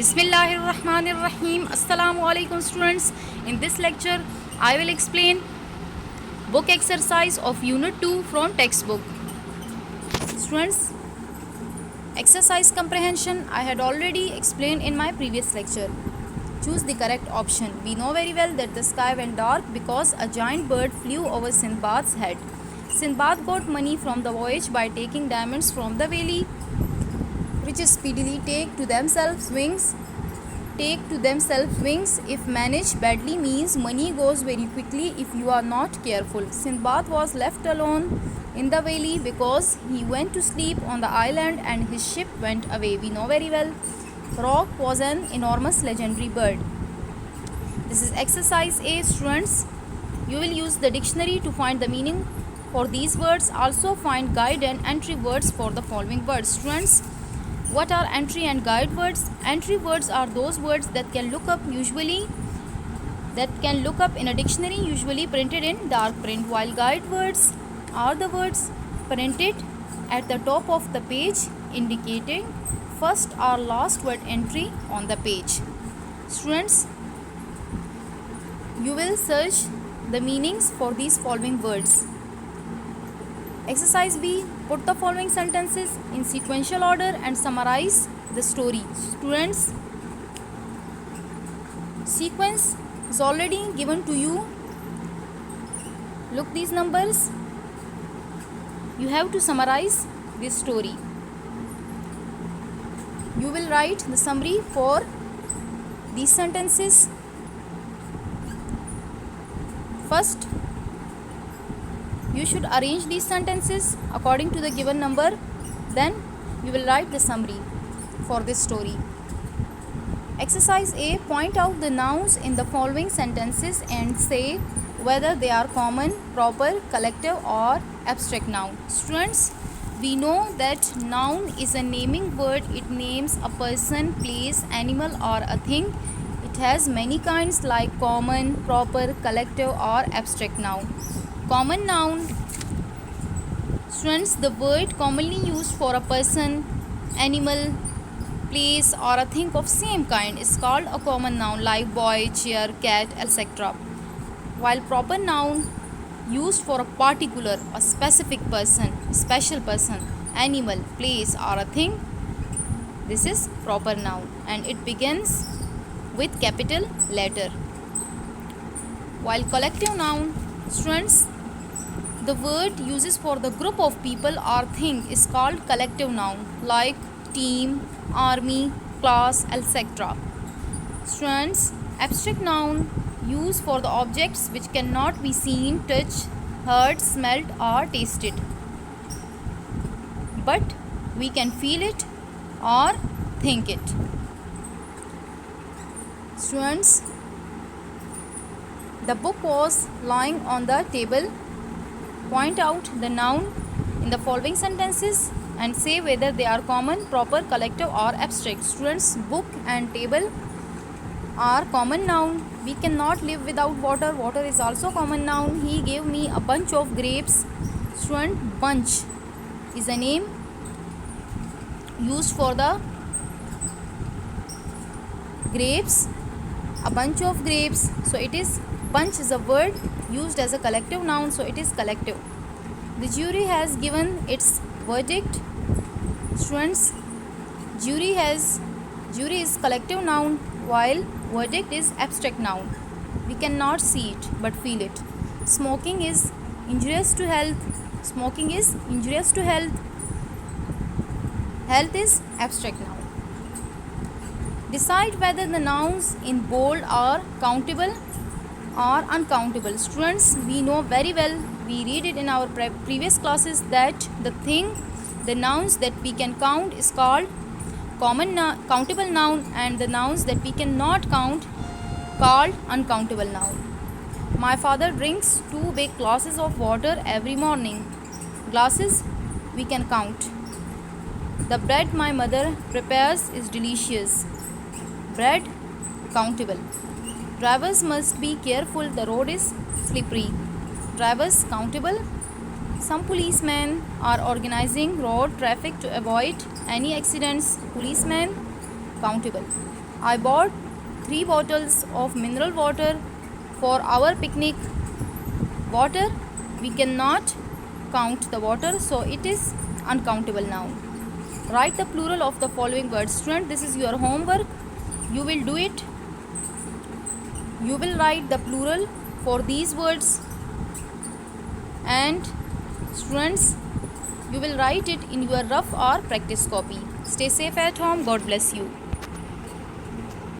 Bismillahirrahmanirrahim. Assalamu alaikum students. In this lecture, I will explain book exercise of Unit 2 from textbook. Students, exercise comprehension I had already explained in my previous lecture. Choose the correct option. We know very well that the sky went dark because a giant bird flew over Sindbad's head. Sindbad got money from the voyage by taking diamonds from the valley, which speedily take to themselves wings. If managed badly means money goes very quickly if you are not careful. Sindbad was left alone in the valley because he went to sleep on the island and his ship went away. We know very well. Roc was an enormous legendary bird. This is exercise A, students. You will use the dictionary to find the meaning for these words. Also find guide and entry words for the following words. Students, what are entry and guide words? Entry words are those words that can look up in a dictionary, usually printed in dark print, while guide words are the words printed at the top of the page indicating first or last word entry on the page. Students, you will search the meanings for these following words. Exercise B. Put the following sentences in sequential order and summarize the story. Students, sequence is already given to you. Look these numbers. You have to summarize this story. You will write the summary for these sentences. First, you should arrange these sentences according to the given number. Then you will write the summary for this story. Exercise A. Point out the nouns in the following sentences and say whether they are common, proper, collective or abstract noun. Students, we know that noun is a naming word. It names a person, place, animal or a thing. It has many kinds like common, proper, collective or abstract noun. Common noun. Students, the word commonly used for a person, animal, place or a thing of same kind is called a common noun, like boy, chair, cat, etc. While proper noun used for a particular or specific person, special person, animal, place or a thing, this is proper noun and it begins with capital letter. While collective noun, students, the word uses for the group of people or thing is called collective noun, like team, army, class, etc. Students, abstract noun used for the objects which cannot be seen, touched, heard, smelt or tasted, but we can feel it or think it. Students, the book was lying on the table. Point out the noun in the following sentences and say whether they are common, proper, collective or abstract. Students, book and table are common noun. We cannot live without water. Water is also common noun. He gave me a bunch of grapes. Student, bunch is a name used for the grapes, a bunch of grapes. So it is, bunch is a word used as a collective noun, so it is collective. The jury has given its verdict. Students, jury is collective noun while verdict is abstract noun. We cannot see it but feel it. Smoking is injurious to health. Smoking is injurious to health. Health is abstract noun. Decide whether the nouns in bold are countable or uncountable. Students, we know very well, we read it in our previous classes that the nouns that we can count is called countable noun and the nouns that we cannot count called uncountable noun. My father drinks 2 big glasses of water every morning. Glasses we can count. The bread my mother prepares is delicious. Bread countable. Drivers must be careful, the road is slippery. Drivers countable. Some policemen are organizing road traffic to avoid any accidents. Policemen countable. I bought 3 bottles of mineral water for our picnic. Water, we cannot count the water, so it is uncountable noun. Write the plural of the following words. Student, this is your homework. You will do it. You will write the plural for these words, and students, you will write it in your rough or practice copy. Stay safe at home. God bless you.